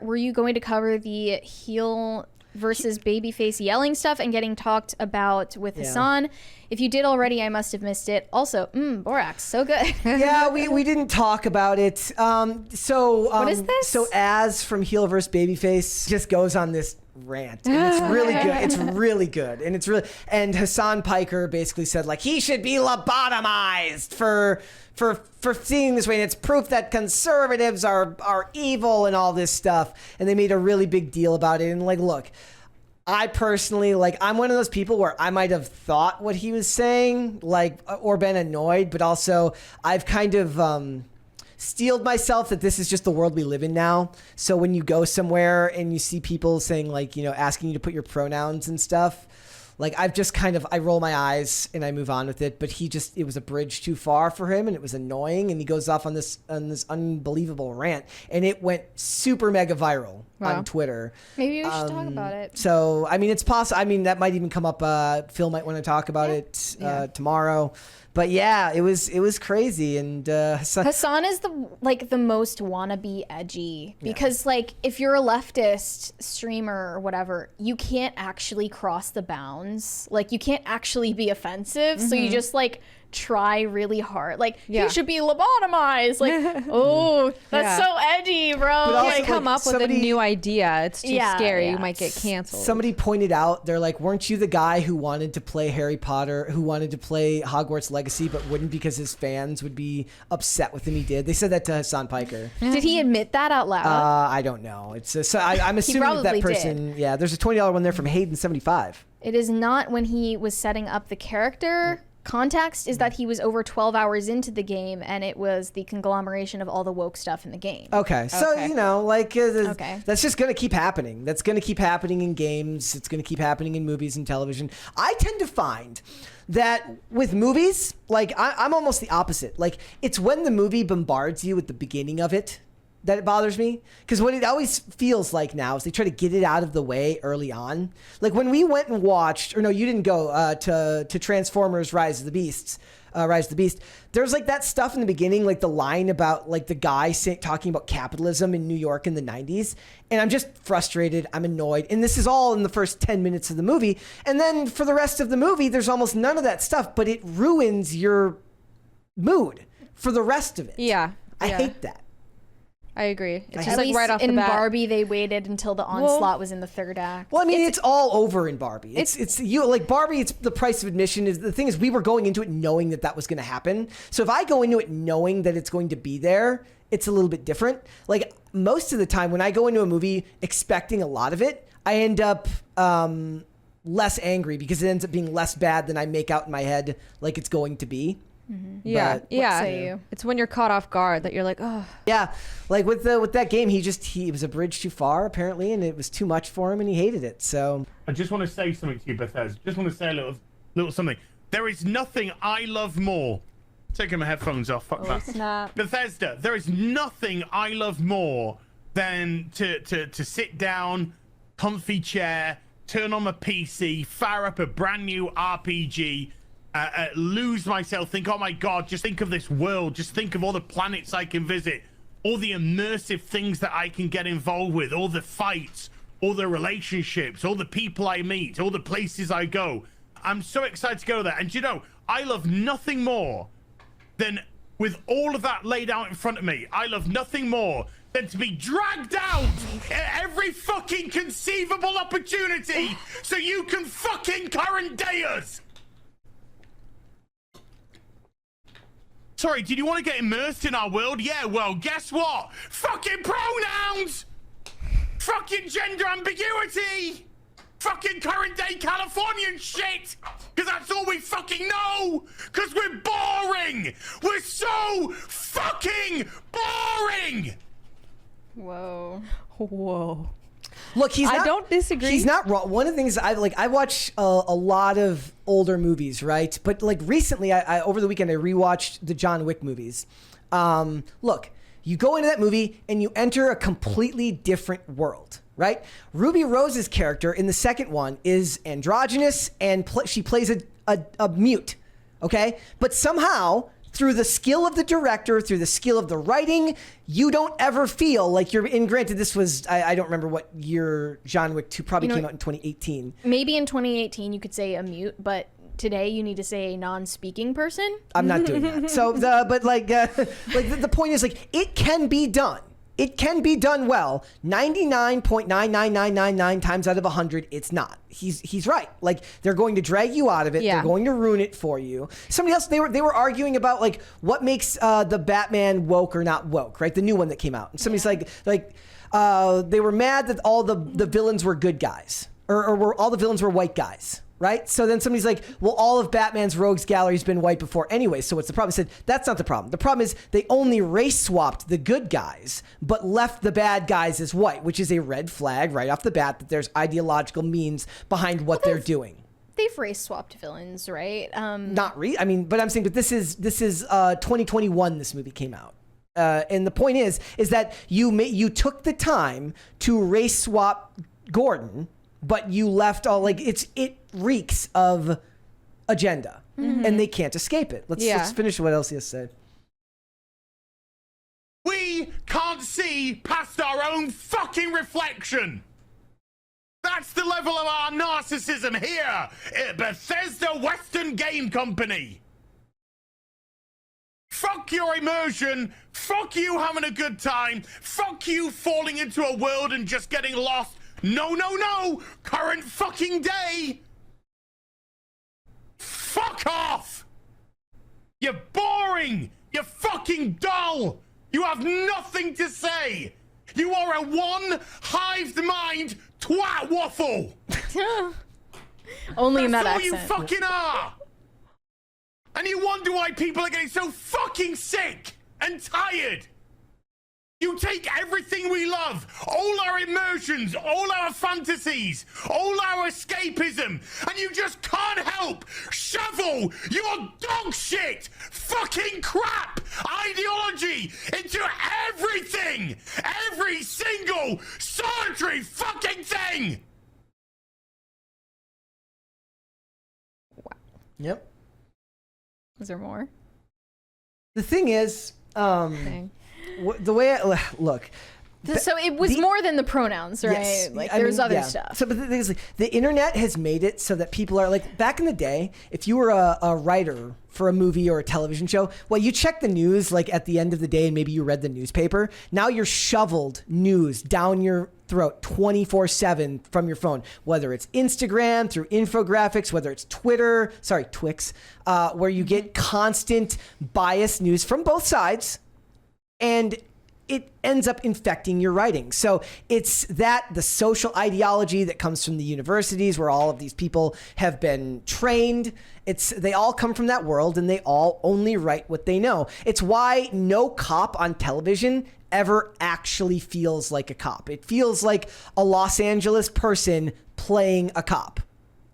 were you going to cover the heel versus babyface yelling stuff and getting talked about with Hassan? If you did already, I must have missed it. Also, Borax, so good. Yeah, we didn't talk about it. What is this? So Az from Heel vs. Babyface just goes on this rant, and it's really good. It's really good, and it's really. And Hassan Piker basically said like he should be lobotomized for seeing this way, and it's proof that conservatives are evil and all this stuff. And they made a really big deal about it. And like, look, I personally, like, I'm one of those people where I might have thought what he was saying, like, or been annoyed, but also I've kind of steeled myself that this is just the world we live in now. So when you go somewhere and you see people saying, like, you know, asking you to put your pronouns and stuff, like, I've just kind of, I roll my eyes and I move on with it. But it was a bridge too far for him, and it was annoying. And he goes off on this unbelievable rant, and it went super mega viral on Twitter. Maybe we should talk about it. So, I mean, it's possible. I mean, that might even come up. Phil might want to talk about it tomorrow. But yeah, it was crazy. And Hassan is the most wannabe edgy, because like if you're a leftist streamer or whatever, you can't actually cross the bounds. Like you can't actually be offensive. So you just like try really hard. Like he should be lobotomized. Like, oh, that's so edgy, bro. You can't come up with a new idea. It's too scary. You might get canceled. Somebody pointed out, they're like, weren't you the guy who wanted to play Harry Potter, who wanted to play Hogwarts Legacy, but wouldn't because his fans would be upset with him he did? They said that to Hassan Piker. Did he admit that out loud? I don't know. I'm assuming that person, there's a $20 one there from Hayden75. It is not when he was setting up the character. Context is that he was over 12 hours into the game, and it was the conglomeration of all the woke stuff in the game. Okay. So, you know, like, that's just going to keep happening. That's going to keep happening in games. It's going to keep happening in movies and television. I tend to find that with movies, like, I'm almost the opposite. Like, it's when the movie bombards you at the beginning of it that it bothers me. Because what it always feels like now is they try to get it out of the way early on. Like when we went and watched, or no, you didn't go to Transformers Rise of the Beast. There's like that stuff in the beginning, like the line about like the guy talking about capitalism in New York in the 90s. And I'm just frustrated. I'm annoyed. And this is all in the first 10 minutes of the movie. And then for the rest of the movie, there's almost none of that stuff, but it ruins your mood for the rest of it. Yeah. I hate that. I agree. It's At just like least right off the in bat. Barbie, they waited until the onslaught was in the third act. Well, I mean, it's all over in Barbie. It's you like Barbie. It's the price of admission. Is the thing is we were going into it knowing that was going to happen. So if I go into it knowing that it's going to be there, it's a little bit different. Like most of the time when I go into a movie expecting a lot of it, I end up less angry because it ends up being less bad than I make out in my head like it's going to be. Mm-hmm. Yeah, What say you? It's when you're caught off guard that you're like, oh. Yeah, like with that game, he was a bridge too far apparently, and it was too much for him, and he hated it. So I just want to say something to you, Bethesda. Just want to say a little something. There is nothing I love more. Taking my headphones off. Fuck that. Snap. Bethesda. There is nothing I love more than to sit down, comfy chair, turn on my PC, fire up a brand new RPG. Lose myself, think, oh my god, just think of this world, just think of all the planets I can visit, all the immersive things that I can get involved with, all the fights, all the relationships, all the people I meet, all the places I go. I'm so excited to go there. And you know, I love nothing more than, with all of that laid out in front of me, I love nothing more than to be dragged out at every fucking conceivable opportunity so you can fucking current day us. Sorry, did you want to get immersed in our world? Yeah, well, guess what? Fucking pronouns! Fucking gender ambiguity! Fucking current day Californian shit! Because that's all we fucking know! Because we're boring! We're so fucking boring! Whoa. look, I don't disagree. He's not wrong. One of the things I watch a lot of older movies, right? But like recently, I over the weekend I rewatched the John Wick movies. Look, you go into that movie and you enter a completely different world, right? Ruby Rose's character in the second one is androgynous and she plays a mute, okay? But somehow through the skill of the director, through the skill of the writing, you don't ever feel like you're in. Granted, this was, I don't remember what year John Wick 2 probably came out in 2018. Maybe in 2018 you could say a mute, but today you need to say a non-speaking person. I'm not doing that. So, the point is, like, it can be done. It can be done well. 99.99999 times out of 100, it's not. He's right. Like, they're going to drag you out of it. Yeah. They're going to ruin it for you. Somebody else, they were arguing about, like, what makes the Batman woke or not woke, right? The new one that came out. And somebody's they were mad that all the villains were good guys, or all the villains were white guys. Right? So then somebody's like, well, all of Batman's rogues gallery's been white before anyway, so what's the problem? I said, that's not the problem. The problem is they only race swapped the good guys, but left the bad guys as white, which is a red flag right off the bat that there's ideological means behind what they're doing. They've race swapped villains, right? But I'm saying, but this is 2021 this movie came out. And the point is that you took the time to race swap Gordon, but you left all, like, it reeks of agenda, and they can't escape it. Let's finish what else he has said. We can't see past our own fucking reflection. That's the level of our narcissism here at Bethesda Western Game Company. Fuck your immersion. Fuck you having a good time. Fuck you falling into a world and just getting lost. No, no, no! Current fucking day! Fuck off! You're boring! You're fucking dull! You have nothing to say! You are a one-hived mind twat waffle! Only in that That's all accent. you fucking are! And you wonder why people are getting so fucking sick and tired! You take everything we love, all our immersions, all our fantasies, all our escapism, and you just can't help shovel your dog shit, fucking crap ideology into everything, every single solitary fucking thing. Yep. Is there more? The thing is, Okay. the way look. So it was more than the pronouns, right? Yes. Like I there's mean, other yeah. stuff. So, but the thing is, like, the internet has made it so that people are like, back in the day, if you were a writer for a movie or a television show, well, you check the news like at the end of the day and maybe you read the newspaper. Now you're shoveled news down your throat 24/7 from your phone, whether it's Instagram through infographics, whether it's Twix, where you get constant biased news from both sides. And it ends up infecting your writing. So it's the social ideology that comes from the universities where all of these people have been trained. They all come from that world and they all only write what they know. It's why no cop on television ever actually feels like a cop. It feels like a Los Angeles person playing a cop.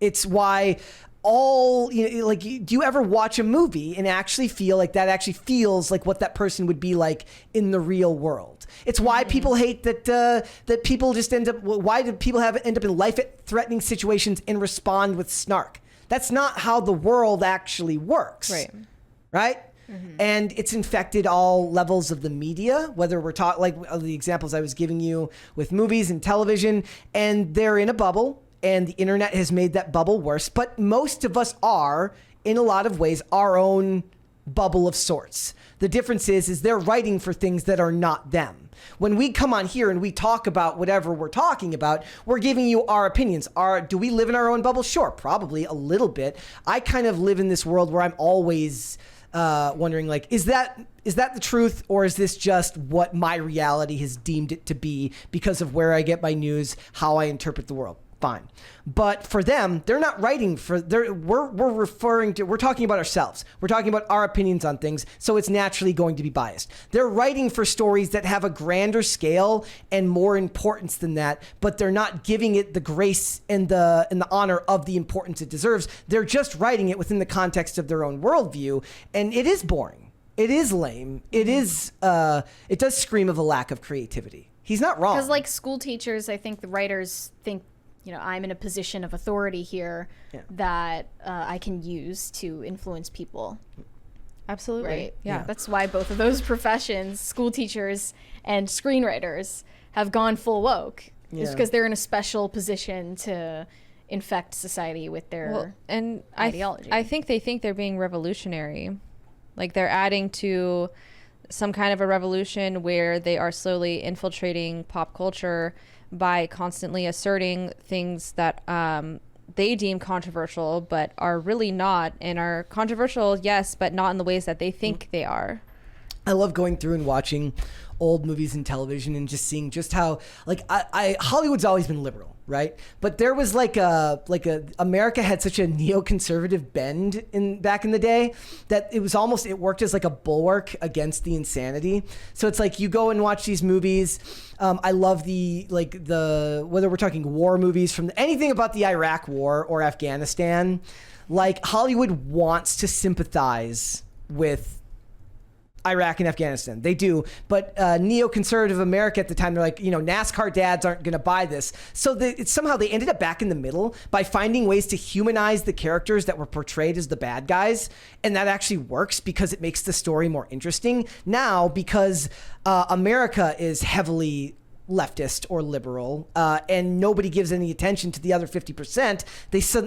It's why do you ever watch a movie and actually feel like that actually feels like what that person would be like in the real world? It's why people hate that people just why do people end up in life-threatening situations and respond with snark? That's not how the world actually works. Right? Mm-hmm. And it's infected all levels of the media, whether we're talking like the examples I was giving you with movies and television, and they're in a bubble. And the internet has made that bubble worse. But most of us are, in a lot of ways, our own bubble of sorts. The difference is they're writing for things that are not them. When we come on here and we talk about whatever we're talking about, we're giving you our opinions. Do we live in our own bubble? Sure, probably a little bit. I kind of live in this world where I'm always wondering, like, is that the truth, or is this just what my reality has deemed it to be because of where I get my news, how I interpret the world? Fine. But for them, they're not writing we're talking about ourselves. We're talking about our opinions on things, so it's naturally going to be biased. They're writing for stories that have a grander scale and more importance than that, but they're not giving it the grace and the honor of the importance it deserves. They're just writing it within the context of their own worldview, and it is boring. It is lame. It does scream of a lack of creativity. He's not wrong. Because like school teachers, I think the writers think, I'm in a position of authority here that I can use to influence people. Absolutely. Right. Yeah. That's why both of those professions, school teachers and screenwriters, have gone full woke. It's because they're in a special position to infect society with their ideology. I think they think they're being revolutionary. Like they're adding to some kind of a revolution where they are slowly infiltrating pop culture by constantly asserting things that they deem controversial but are really not, and are controversial, yes, but not in the ways that they think they are. I love going through and watching old movies and television and just seeing just how, like, Hollywood's always been liberal, right? But there was America had such a neoconservative bend back in the day that it worked as like a bulwark against the insanity. So it's like you go and watch these movies. I love whether we're talking war movies from anything about the Iraq War or Afghanistan, like Hollywood wants to sympathize with Iraq and Afghanistan. They do. But neoconservative America at the time, they're like, NASCAR dads aren't going to buy this. So somehow they ended up back in the middle by finding ways to humanize the characters that were portrayed as the bad guys. And that actually works because it makes the story more interesting. Now, because America is heavily leftist or liberal, and nobody gives any attention to the other 50%.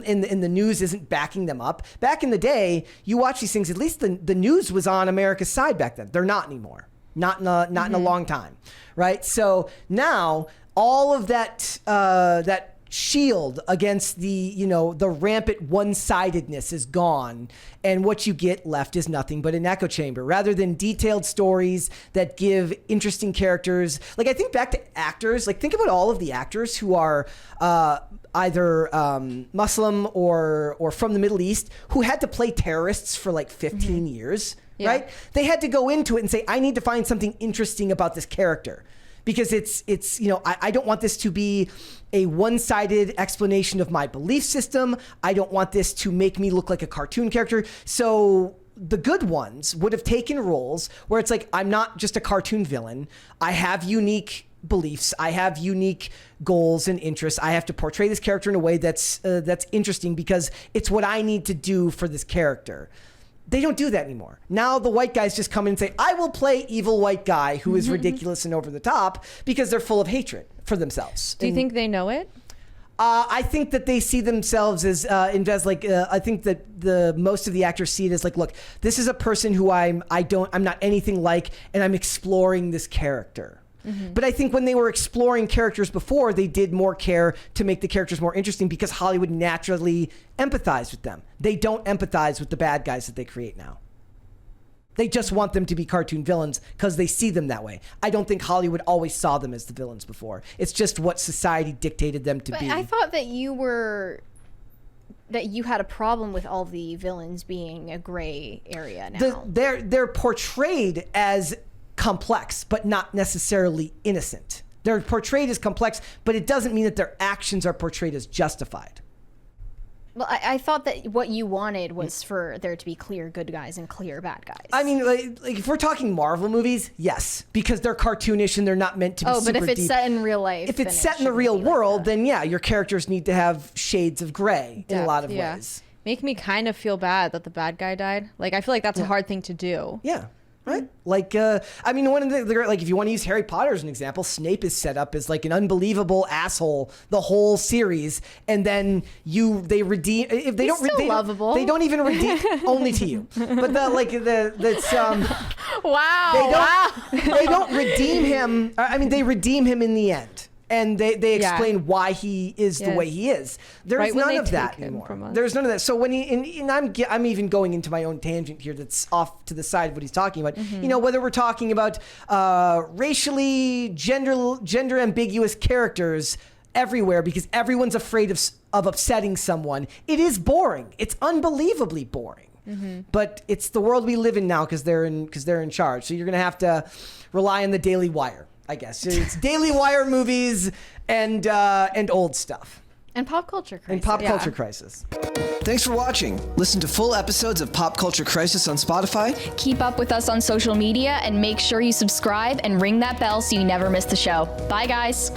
In the news isn't backing them up. Back in the day, you watch these things. At least the news was on America's side back then. They're not anymore. Not in a long time, right? So now all of that shield against the rampant one-sidedness is gone, and what you get left is nothing but an echo chamber rather than detailed stories that give interesting characters. Like, I think back to actors, like think about all of the actors who are either Muslim or from the Middle East who had to play terrorists for like 15 years, right? They had to go into it and say, I need to find something interesting about this character. Because I don't want this to be a one-sided explanation of my belief system. I don't want this to make me look like a cartoon character. So the good ones would have taken roles where it's like, I'm not just a cartoon villain. I have unique beliefs. I have unique goals and interests. I have to portray this character in a way that's interesting because it's what I need to do for this character. They don't do that anymore. Now the white guys just come in and say, I will play evil white guy who is ridiculous and over the top because they're full of hatred for themselves. Do you think they know it? I think that they see themselves as I think that the most of the actors see it as like, look, this is a person who I'm not anything like, and I'm exploring this character. But I think when they were exploring characters before, they did more care to make the characters more interesting because Hollywood naturally empathized with them. They don't empathize with the bad guys that they create now. They just want them to be cartoon villains because they see them that way. I don't think Hollywood always saw them as the villains before. It's just what society dictated them to be. I thought that you had a problem with all the villains being a gray area now. They're portrayed as complex, but not necessarily innocent. They're portrayed as complex, but it doesn't mean that their actions are portrayed as justified. Well, I thought that what you wanted was for there to be clear good guys and clear bad guys. I mean, like if we're talking Marvel movies, yes, because they're cartoonish and they're not meant to be super deep. But if it's set in real life, if it's set in the real world, then yeah, your characters need to have shades of gray in a lot of ways. Make me kind of feel bad that the bad guy died. Like, I feel like that's a hard thing to do. Yeah. Right? Like, I mean, one of the like, if you want to use Harry Potter as an example, Snape is set up as like an unbelievable asshole the whole series, and then they redeem. If they He's still lovable. They don't even redeem only to you. But they don't redeem him. I mean, they redeem him in the end. And they explain why he is the way he is. There's none of that anymore. There's none of that. So when I'm even going into my own tangent here that's off to the side of what he's talking about. Whether we're talking about racially, gender ambiguous characters everywhere because everyone's afraid of upsetting someone. It is boring. It's unbelievably boring. But it's the world we live in now because they're in charge. So you're gonna have to rely on the Daily Wire. I guess it's Daily Wire movies and old stuff. And Pop Culture Crisis. And Pop Culture Crisis. Thanks for watching. Listen to full episodes of Pop Culture Crisis on Spotify. Keep up with us on social media and make sure you subscribe and ring that bell so you never miss the show. Bye, guys.